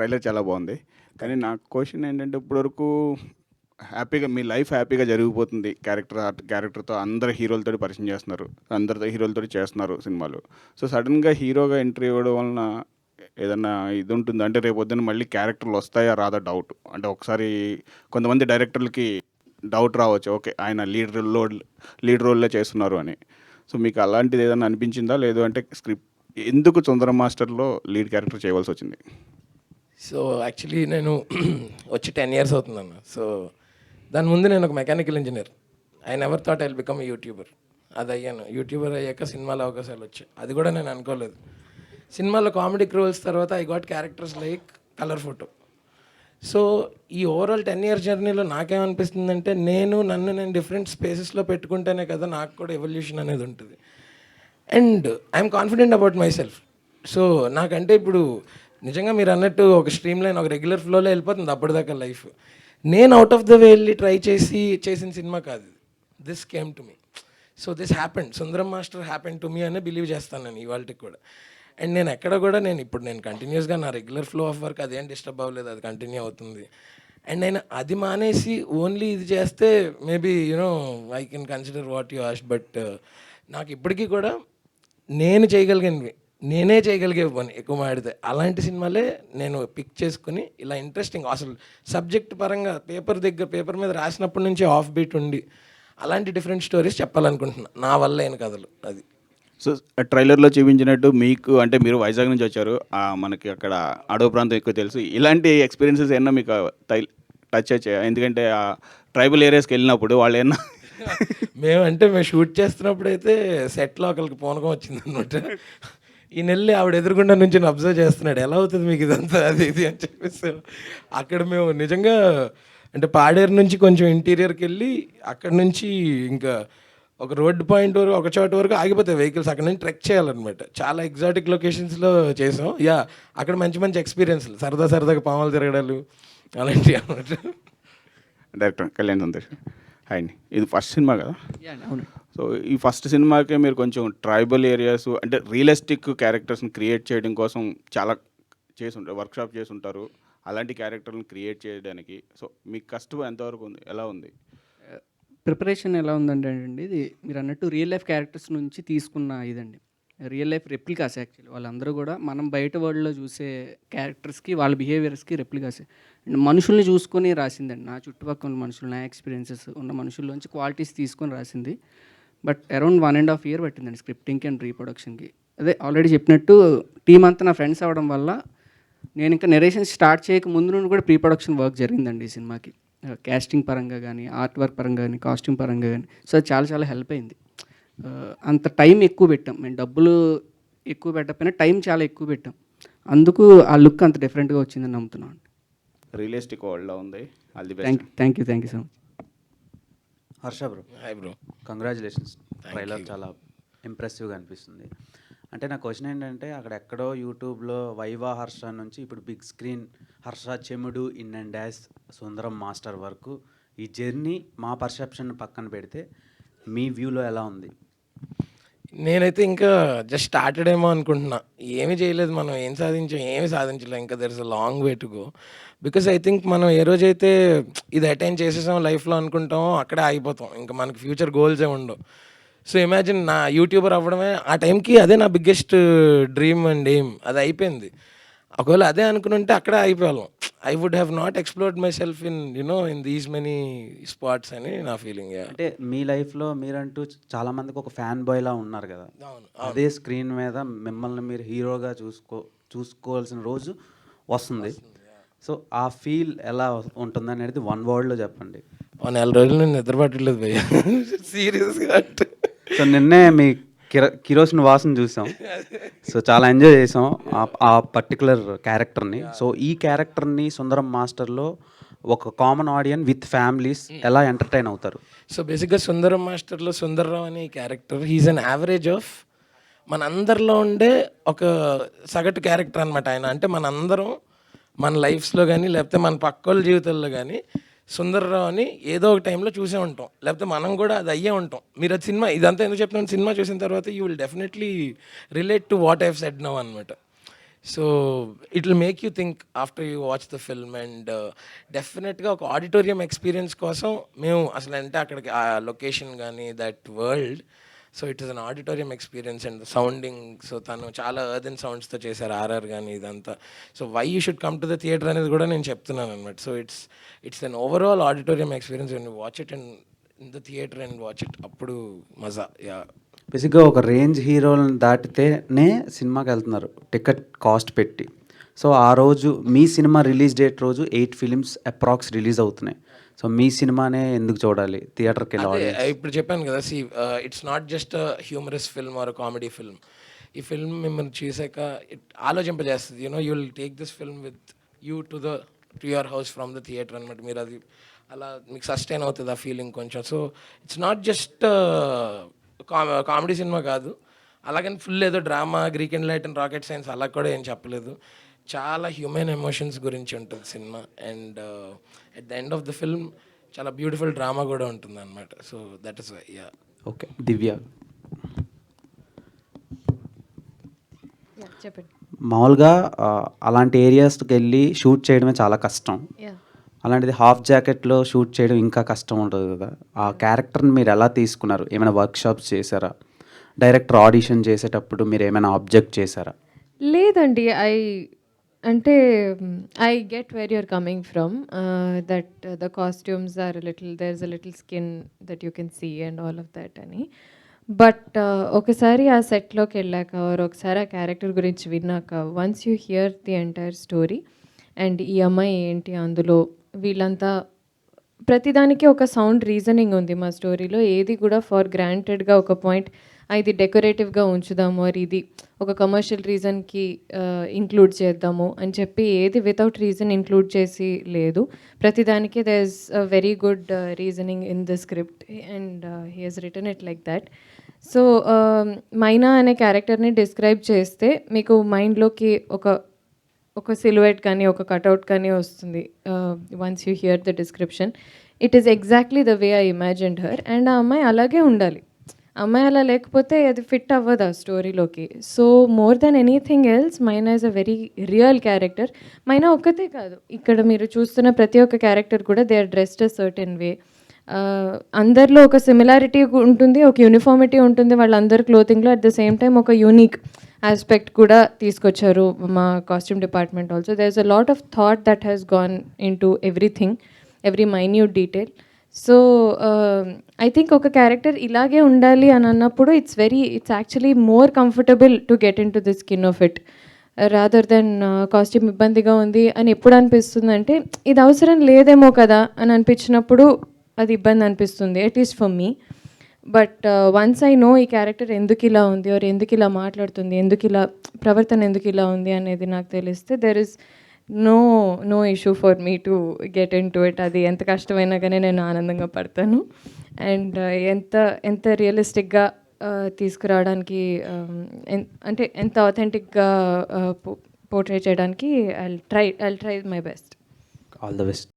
Trailer చాలా బాగుంది. కానీ నా క్వశ్చన్ ఏంటంటే ఇప్పటివరకు హ్యాపీగా మీ లైఫ్ హ్యాపీగా జరిగిపోతుంది. క్యారెక్టర్‌తో అందరు హీరోలతోటి పరిచయం చేస్తున్నారు. అందరితో హీరోలతోటి చేస్తున్నారు సినిమాలు. సో, సడెన్‌గా హీరోగా ఎంట్రీ ఇవ్వడం వలన ఏదన్నా ఇది ఉంటుందా? అంటే రేపొద్దున మళ్ళీ క్యారెక్టర్‌లు వస్తాయా? రాదా? డౌట్. అంటే ఒకసారి కొంతమంది డైరెక్టర్‌లకి డౌట్ రావచ్చు. ఓకే. ఆయన లీడ్ రోల్‌లో చేస్తున్నారు అని. సో, మీకు అలాంటిది ఏదన్నా అనిపించిందా? లేదు అంటే ఎందుకు 'సుందరం మాస్టర్‌లో' లీడ్ క్యారెక్టర్ చేయవలసొచ్చింది? సో యాక్చువల్లీ నేను వచ్చి 10 ఇయర్స్ అవుతుందన్న. సో దాని ముందు నేను ఒక mechanical engineer. I never thought I will become YouTuber. అది అయ్యాను. యూట్యూబర్ అయ్యాక సినిమాలో అవకాశాలు వచ్చాయి. అది కూడా నేను అనుకోలేదు. సినిమాలో కామెడిక్ రోల్స్ తర్వాత I got characters like colour photo. So ఈ ఓవరాల్ 10 ఇయర్స్ జర్నీలో నాకేమనిపిస్తుందంటే నన్ను నేను డిఫరెంట్ స్పేసెస్లో పెట్టుకుంటేనే కదా నాకు కూడా ఎవల్యూషన్ అనేది ఉంటుంది. And I'm confident about my self. So నాకంటే ఇప్పుడు నిజంగా మీరు అన్నట్టు ఒక స్ట్రీమ్ లైన్, ఒక రెగ్యులర్ ఫ్లోలో వెళ్ళిపోతుంది అప్పటిదాకా లైఫ్. నేను అవుట్ ఆఫ్ ద వే వెళ్ళి ట్రై చేసిన సినిమా కాదు. This came to me. So this happened. 'Sundaram Master' happened to me అనే బిలీవ్ చేస్తాను నేను ఇవాళకి కూడా. అండ్ నేను ఎక్కడ కూడా నేను కంటిన్యూస్గా నా రెగ్యులర్ ఫ్లో ఆఫ్ వర్క్ అదేం డిస్టర్బ్ అవ్వలేదు. అది కంటిన్యూ అవుతుంది. అండ్ నేను అది మానేసి ఓన్లీ ఇది చేస్తే maybe I can consider what you ఆస్ట్. But నాకు ఇప్పటికీ కూడా నేనే చేయగలిగే పని ఎక్కువ మాడితే అలాంటి సినిమాలే నేను పిక్ చేసుకుని ఇలా ఇంట్రెస్టింగ్ అసలు సబ్జెక్ట్ పరంగా పేపర్ మీద రాసినప్పటి నుంచి ఆఫ్ బీట్ ఉండి అలాంటి డిఫరెంట్ స్టోరీస్ చెప్పాలనుకుంటున్నా నా వల్ల అయిన కథలు. అది సో, ట్రైలర్‌లో చూపించినట్టు మీకు అంటే మీరు వైజాగ్ నుంచి వచ్చారు. మనకి అక్కడ అడవి ప్రాంతం ఎక్కువ తెలుసు. ఇలాంటి ఎక్స్‌పీరియన్సెస్ ఏమన్నా మీకు టచ్ వచ్చాయా? ఎందుకంటే ట్రైబల్ ఏరియాస్‌కి వెళ్ళినప్పుడు వాళ్ళేమన్నా మేము షూట్ చేస్తున్నప్పుడు అయితే సెట్లో ఒకరికి పూనకం వచ్చిందనమాట. ఈ నెల్లి ఆవిడ ఎదురుగుండా నుంచి అబ్జర్వ్ చేస్తున్నాడు, ఎలా అవుతుంది మీకు ఇదంతా అది ఇది అని చెప్పేసి. అక్కడ మేము నిజంగా అంటే పాడేరు నుంచి కొంచెం ఇంటీరియర్కి వెళ్ళి అక్కడ నుంచి ఇంకా ఒక రోడ్ పాయింట్ వరకు ఒక చోట వరకు ఆగిపోతాయి వెహికల్స్. అక్కడ నుంచి ట్రెక్ చేయాలన్నమాట. చాలా ఎగ్జాటిక్ లొకేషన్స్లో చేసాం. అక్కడ మంచి ఎక్స్పీరియన్స్లు, సరదాగా పాములు తిరగడాలు అలాంటివి అన్నమాట. డైరెక్టర్ కళ్యాణ్ సంతోష్. హాయ్ అండి. ఇది ఫస్ట్ సినిమా కదా? అవును. సో, ఈ ఫస్ట్ సినిమాకే మీరు కొంచెం ట్రైబల్ ఏరియాస్ అంటే రియలిస్టిక్ క్యారెక్టర్స్ని క్రియేట్ చేయడం కోసం చాలా వర్క్షాప్ చేసి ఉంటారు. అలాంటి క్యారెక్టర్లను క్రియేట్ చేయడానికి సో మీకు కష్టం ఎంతవరకు ఉంది? ఎలా ఉంది? ప్రిపరేషన్ ఎలా ఉందంటే అండి, ఇది మీరు అన్నట్టు రియల్ లైఫ్ క్యారెక్టర్స్ నుంచి తీసుకున్న ఇదండి. Real life replicas actually. వాళ్ళందరూ కూడా మనం బయట వరల్డ్‌లో చూసే క్యారెక్టర్స్‌కి, వాళ్ళ బిహేవియర్స్‌కి రెప్లికాసే. అండ్ మనుషుల్ని చూసుకొని రాసిందండి. నా చుట్టుపక్కల మనుషులు, నా ఎక్స్‌పీరియన్సెస్ ఉన్న మనుషుల్లోంచి క్వాలిటీస్ తీసుకొని రాసింది. బట్ అరౌండ్ 1.5 ఇయర్ పట్టిందండి స్క్రిప్టింగ్‌కి అండ్ రీప్రొడక్షన్‌కి. అదే ఆల్రెడీ చెప్పినట్టు టీమ్ అంతా నా ఫ్రెండ్స్ అవ్వడం వల్ల నేను ఇంకా నెరేషన్ స్టార్ట్ చేయక ముందు నుండి కూడా ప్రీ ప్రొడక్షన్ వర్క్ జరిగిందండి ఈ సినిమాకి. క్యాస్టింగ్ పరంగా కానీ, ఆర్ట్ వర్క్ పరంగా కానీ, కాస్ట్యూమ్ పరంగా కానీ. సో అది చాలా హెల్ప్ అయింది. అంత టైం ఎక్కువ పెట్టాం. మేము డబ్బులు ఎక్కువ పెట్టకపోయినా టైం చాలా ఎక్కువ పెట్టాం. అందుకు ఆ లుక్ అంత డిఫరెంట్గా వచ్చిందని నమ్ముతున్నాను. రియలిస్టిక్ వరల్డ్‌లో ఉంది. All the best. Thank you so much. Harsha bro, hi bro. Congratulations. Trailer చాలా ఇంప్రెసివ్గా అనిపిస్తుంది. అంటే నా క్వశ్చన్ ఏంటంటే, అక్కడెక్కడో యూట్యూబ్లో వైవా హర్ష నుంచి ఇప్పుడు big screen Harsha Chemudu in and dash 'Sundaram Master' వరకు ఈ జర్నీ మా పర్సెప్షన్ పక్కన పెడితే మీ వ్యూలో ఎలా ఉంది? నేనైతే ఇంకా జస్ట్ స్టార్టెడ్ ఏమో అనుకుంటున్నా. ఏమీ చేయలేదు మనం. ఏమి సాధించలేం. ఇంకా there is a long way to go. Because I think మనం ఏ రోజైతే ఇది అటైన్ చేసేసాం లైఫ్లో అనుకుంటామో అక్కడే ఆగిపోతాం. ఇంకా మనకి ఫ్యూచర్ గోల్సే ఉండవు. సో ఇమాజిన్ నా యూట్యూబర్ అవ్వడమే ఆ టైంకి అదే నా బిగ్గెస్ట్ డ్రీమ్ అండ్ ఎయిమ్. అది అయిపోయింది. ఒకవేళ అదే అనుకుని ఉంటే అక్కడే అయిపోయాం. I would have not explored myself in these many spots అని నా ఫీలింగ్. అంటే మీ లైఫ్లో మీరంటూ చాలామందికి ఒక ఫ్యాన్ బాయ్లా ఉన్నారు కదా. అవును. అదే స్క్రీన్ మీద మిమ్మల్ని మీరు హీరోగా చూసుకోవాల్సిన రోజు వస్తుంది. సో ఆ ఫీల్ ఎలా ఉంటుంది అనేది వన్ వర్డ్లో చెప్పండి. నెల రోజులు నేను నిద్ర పట్టలేదు భయ్య, సీరియస్గా అంటే. సో నిన్నే మీ కిరోసిన్ వాసన చూసాం. సో చాలా ఎంజాయ్ చేసాం ఆ పర్టికులర్ క్యారెక్టర్ని. సో ఈ క్యారెక్టర్ని 'సుందరం మాస్టర్'లో ఒక కామన్ ఆడియన్స్ విత్ ఫ్యామిలీస్ ఎలా ఎంటర్టైన్ అవుతారు? సో బేసిక్గా 'సుందరం మాస్టర్'లో సుందర్రావు అనే character he's an average of మనందరిలో ఉండే ఒక సగటు క్యారెక్టర్ అనమాట ఆయన. అంటే మనందరం మన లైఫ్స్లో కానీ లేకపోతే మన పక్కోళ్ళ జీవితాల్లో కానీ సుందర్రావు అని ఏదో ఒక టైంలో చూసే ఉంటాం, లేకపోతే మనం కూడా అది అయ్యే ఉంటాం. మీరు అది సినిమా ఇదంతా ఎందుకు చెప్తున్నాను, సినిమా చూసిన తర్వాత you will definitely relate to what I have said now అనమాట. So it will make you think after you watch the film. And డెఫినెట్గా ఒక ఆడిటోరియం ఎక్స్పీరియన్స్ కోసం మేము అసలు అంటే అక్కడికి ఆ లొకేషన్ కానీ that world, so it is an auditorium experience and sounding. So తను చాలా ఎర్దన్ సౌండ్స్తో చేశారు ఆర్ఆర్ కానీ ఇదంతా. So why you should come to the theatre అనేది కూడా నేను చెప్తున్నాను అనమాట. So it's an overall auditorium experience when you watch it in the theatre and watch it, అప్పుడు మజా. యా, బేసిక్గా ఒక రేంజ్ హీరోలను దాటితేనే సినిమాకి వెళ్తున్నారు టికెట్ కాస్ట్ పెట్టి. సో ఆ రోజు మీ సినిమా రిలీజ్ డేట్ రోజు 8 ఫిలిమ్స్ అప్రాక్స్ రిలీజ్ అవుతున్నాయి. సో మీ సినిమానే ఎందుకు చూడాలి థియేటర్కి వెళ్ళి అదే audience? ఇప్పుడు చెప్పాను కదా, it's not just humorous film or comedy film. ఈ ఫిల్మ్ మిమ్మల్ని చూసాక ఆలోచింపజేస్తుంది. You will take this film with you to your house from the theatre అనమాట. మీరు అది అలా మీకు సస్టైన్ అవుతుంది ఆ ఫీలింగ్ కొంచెం. So it's not just comedy cinema కాదు, అలాగని ఫుల్ ఏదో drama, Greek and light and rocket science అలా కూడా ఏం చెప్పలేదు. చాలా హ్యూమన్ ఎమోషన్స్ గురించి ఉంటుంది cinema. And at the end of the film చాలా బ్యూటిఫుల్ డ్రామా కూడా ఉంటుంది అనమాట. So that is why. Yeah, okay, Divya. చెప్పండి. మామూలుగా అలాంటి ఏరియాస్కి వెళ్ళి షూట్ చేయడమే చాలా కష్టం. యా, అలాంటిది హాఫ్ జాకెట్లో షూట్ చేయడం ఇంకా కష్టం ఉంటుంది కదా. ఆ క్యారెక్టర్ని మీరు ఎలా తీసుకున్నారు? ఏమైనా వర్క్షాప్స్ చేశారా? డైరెక్టర్ ఆడిషన్ చేసేటప్పుడు మీరు ఏమైనా ఆబ్జెక్ట్ చేశారా? లేదండి. అంటే I get where you're coming from, that the costumes are there is a little skin that you can see and all of that అని. బట్ ఒకసారి ఆ సెట్లోకి వెళ్ళాక ఆర్ ఒకసారి ఆ క్యారెక్టర్ గురించి విన్నాక, once you here the entire story and ఈ అమ్మాయి ఏంటి అందులో, వీళ్ళంతా ప్రతిదానికి ఒక సౌండ్ రీజనింగ్ ఉంది మా స్టోరీలో. ఏది కూడా ఫర్ గ్రాంటెడ్గా ఒక పాయింట్ ఇది డెకరేటివ్గా ఉంచుదాము, ఆర్ ఇది ఒక కమర్షియల్ రీజన్కి ఇంక్లూడ్ చేద్దాము అని చెప్పి ఏది వితౌట్ రీజన్ ఇంక్లూడ్ చేసి లేదు. ప్రతిదానికి there is a very good reasoning in the script and he has written it like that. So Maina అనే క్యారెక్టర్ని డిస్క్రైబ్ చేస్తే మీకు మైండ్లోకి ఒక సిలువెట్ కానీ ఒక కటౌట్ కానీ వస్తుంది. Once you here the description, it is exactly the way I imagined her. And ఆ అమ్మాయి అలాగే ఉండాలి. అమ్మాయి అలా లేకపోతే అది ఫిట్ అవ్వదు ఆ స్టోరీలోకి. So more than anything else Maina is a very real character. Maina ఒక్కతే కాదు, ఇక్కడ మీరు చూస్తున్న ప్రతి ఒక్క క్యారెక్టర్ కూడా they are dressed a certain way. అందరిలో ఒక సిమిలారిటీ ఉంటుంది, ఒక యూనిఫార్మిటీ ఉంటుంది వాళ్ళందరి క్లోతింగ్లో. అట్ ద సేమ్ టైం ఒక యూనిక్ ఆస్పెక్ట్ కూడా తీసుకొచ్చారు మా costume department also. There is a lot of thought that has gone into everything, every minute detail. So I think ఒక క్యారెక్టర్ ఇలాగే ఉండాలి అని అన్నప్పుడు it's actually more comfortable to get in to the skin of it rather than costume ఇబ్బందిగా ఉంది అని ఎప్పుడు అనిపిస్తుంది అంటే ఇది అవసరం లేదేమో కదా అని అనిపించినప్పుడు అది ఇబ్బంది అనిపిస్తుంది, at least for me. But once I know ఈ క్యారెక్టర్ ఎందుకు ఇలా ఉంది ఆర్ ఎందుకు ఇలా మాట్లాడుతుంది, ఎందుకు ఇలా ప్రవర్తన ఎందుకు ఇలా ఉంది అనేది నాకు తెలిస్తే there is no issue for me to get into it. అది ఎంత కష్టమైనా కానీ నేను ఆనందంగా పడతాను. అండ్ ఎంత రియలిస్టిక్గా తీసుకురావడానికి అంటే ఎంత ఆథెంటిక్గా పోర్ట్రే చేయడానికి I try my best. All the best.